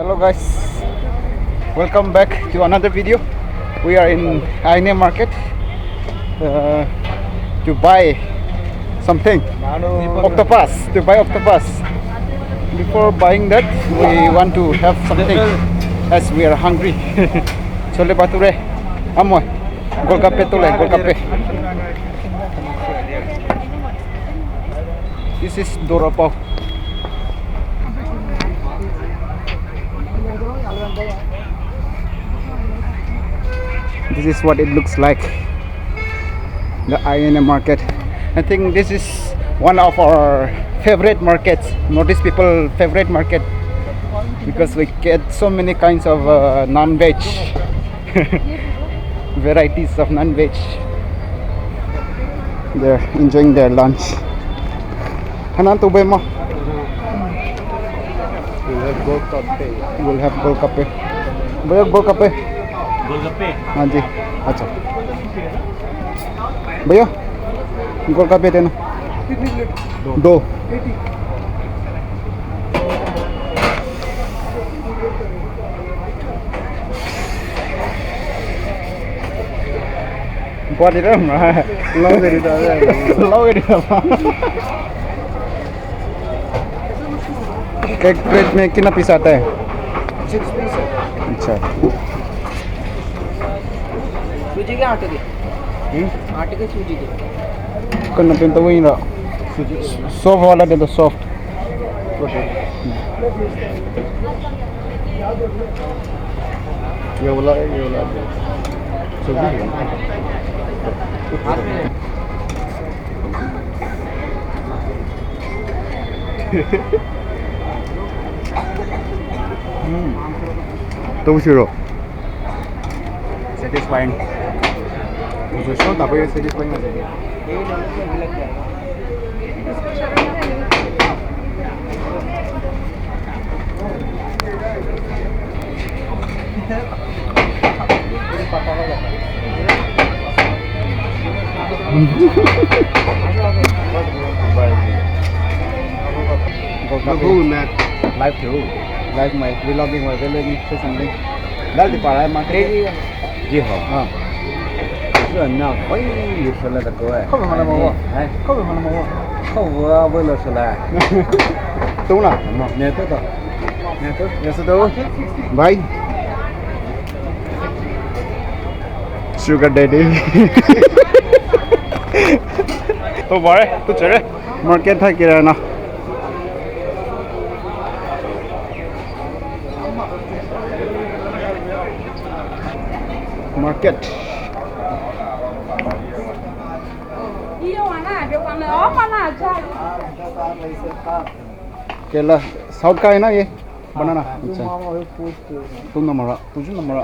Hello guys, welcome back to another video. We are in Aine Market to buy something. Octopus, to buy octopus. Before buying that, we want to have something as we are hungry. Chole bhature, amoy, golgappe tole, golgappe. This is Dora Pav. This is what it looks like, the INM market. I think this is one of our favorite markets, Nordic people favorite market, because we get so many kinds of non-veg varieties of non-veg. They're enjoying their lunch. Hanan tubay mo? We'll have golgappe. We'll have golgappe. Bayag golgappe. गोलगप्पे हाँ जी अच्छा भैया गोलगप्पे देना दो बहुत इधर लो दे रहा एक plate में कितना पीस आता है 6 पीस है अच्छा सूजी के आटे के आटे के सूजी के कौन पेंट वही ना सॉफ्ट वाला दे दो सॉफ्ट ये वाला सूजी तो शुरू satisfying. मुझे शो तब ये satisfying लगेगा. Live too. Live my vlogging my vlogging say something. Dal di para market. जी हाँ हाँ这那可以出来的各位，靠不好了吗？哎，靠不好了吗？靠我为了出来，懂了，你知道，也是都，bye. Sugar daddy. तो बारे तो चले मार्केट था किराना market. केला साउथ का है ना ये बनाना अच्छा तुम नंबर तुझे नंबर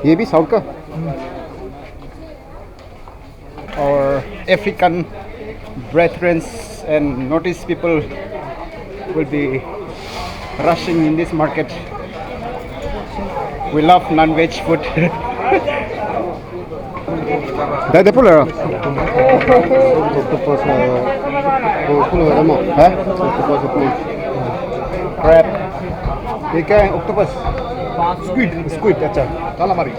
ये भी साउथ का और African brethren and Nordic people will be rushing in this market. We love non-veg food. Dah ada pula. Octopus, puluh ada mau? Hah? Octopus puluh. Crab. Ikan octopus. Squid, अच्छा. Calamari.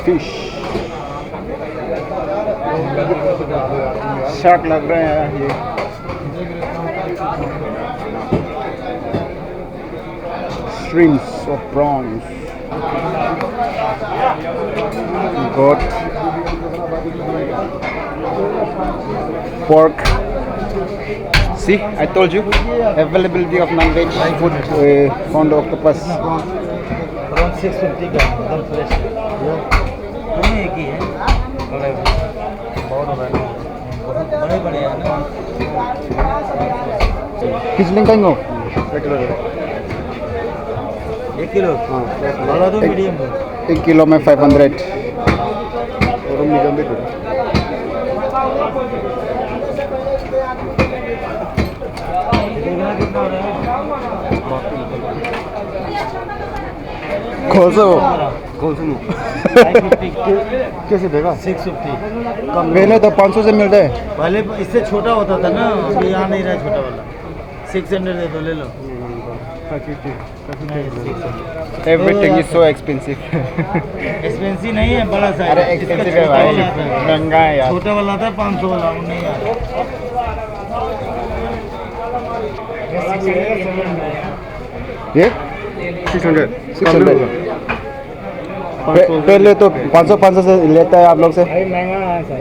Fish. Shark लग रहे हैं ये. Streams of prawns. Goat. Pork. See, I told you, availability of non-veg food. Found octopus. Around 650 का एकदम fresh दोनों एक ही है बहुत बड़े हैं ना किचलिंग कहीं हो? 1 किलो हाँ बड़ा दो मीडियम दो 1 किलो में 500 और मीडियम भी दो देखना कितना हो रहा है खोल कौन सा मुंह? कैसे देगा? 650 कम। पहले तो 500 से मिलता है। पहले इससे छोटा होता था ना, अभी यहाँ नहीं रहा छोटा वाला। 600 दे दो, ले लो। Everything is so expensive. Expensive नहीं है, बड़ा साइज। अरे expensive है भाई, महंगा है यार। छोटा वाला था 500 वाला, वो नहीं है। ये 600 600। पहले तो 500 से लेता है आप लोग से। भाई महंगा है सर,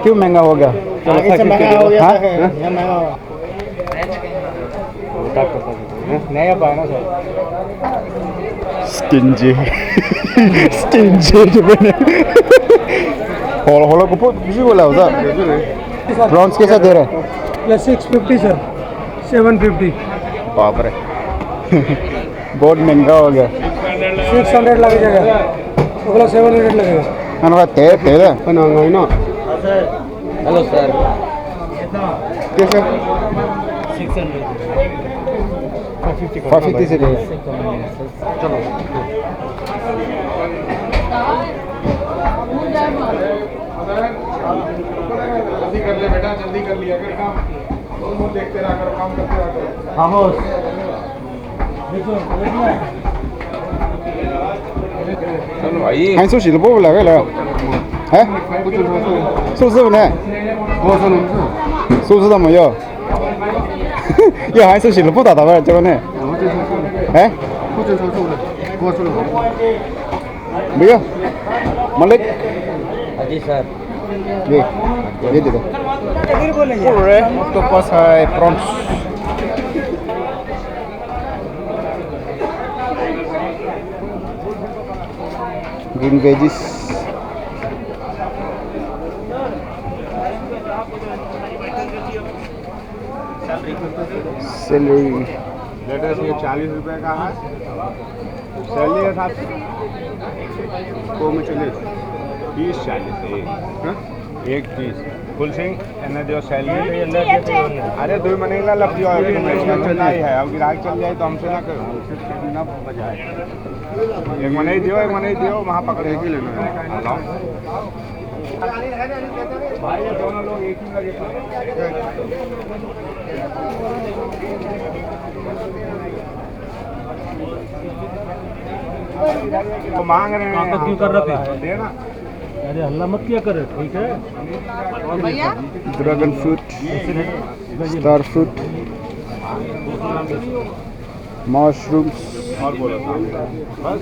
क्यों महंगा हो गया? आगे से महंगा हो गया हाँ? था, यहाँ महंगा होगा। नहीं हो पाएगा सर। Stingy. Stingy मैंने। होला को कुछ बोला होता। प्रॉन्स कैसा दे रहे हैं? ये 650 सर, 750। बाप रे। बहुत महंगा हो गया। 600 लगेगा, अगला 700 लगेगा। अनवा तेरे बनाऊंगा ना। हेलो सर, कैसे 600। 550 से दे। चलो जल्दी कर ले बेटा, जल्दी कर लिया कर काम। तुम देखते रहा करो, काम करते रहा करो। खामोश। चलो भाई 还收起了不来个了？哎，是不是呢？我说能是是不是他没有？要还收起了不打吧？这个呢？我这说的哎，不准说的给我说的没有，没来。 जी सर। ये दे दो। पूरे octopus है, prawns। Green veggies। Celery। Latest ये 40 रुपए का है। सैलरी है साहब को में चले 20-40 एक पीस फुल सिंग एने जो सैलरी अरे 2 महीने ला लग जाओ अभी इसका चलना ही है। अब ग्राहक चल जाए तो हमसे ना करो ना बजाए। एक महीने दियो वहाँ पकड़े ही लेना है। भाई ये दोनों लोग एक ही लगे वो मांग रहे हैं। क्यों कर रहा है? देना अरे हल्ला मत किया कर, ठीक है? Dragon fruit, star fruit, mushrooms. और बोलो बस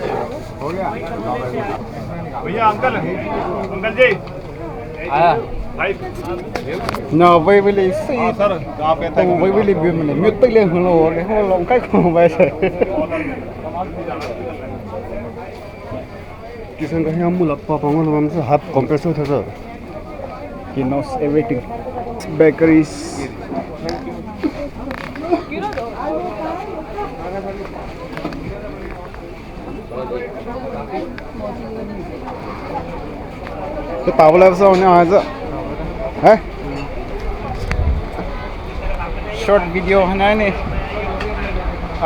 हो गया। भैया अंकल जी आया। भाई No, वही वाली सी। सर आप कहते तो वही वाली भी मैंने म्यूट पे ले हम लोग काय को वैसे। किसान का हम मुलाक पापांगो हम से हाफ कंप्रेसर था sir. He knows everything. Bakeries. तो तावला ऐसा होने आज है शॉर्ट वीडियो है ना ने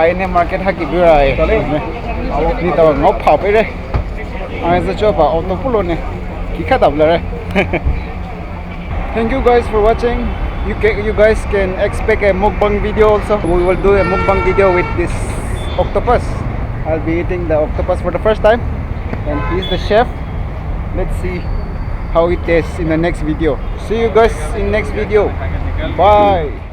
आई ने मार्केट हकी बिरा है नहीं तो ngó phaoไปเลยai sẽ cho vào auto pull này khi khát tập lại Thank you guys for watching. You guys can expect a mukbang video also. We will do a mukbang video with this octopus. I'll be eating the octopus for the first time, and he's the chef. Let's see how it tastes in the next video. See you guys in next video. Bye.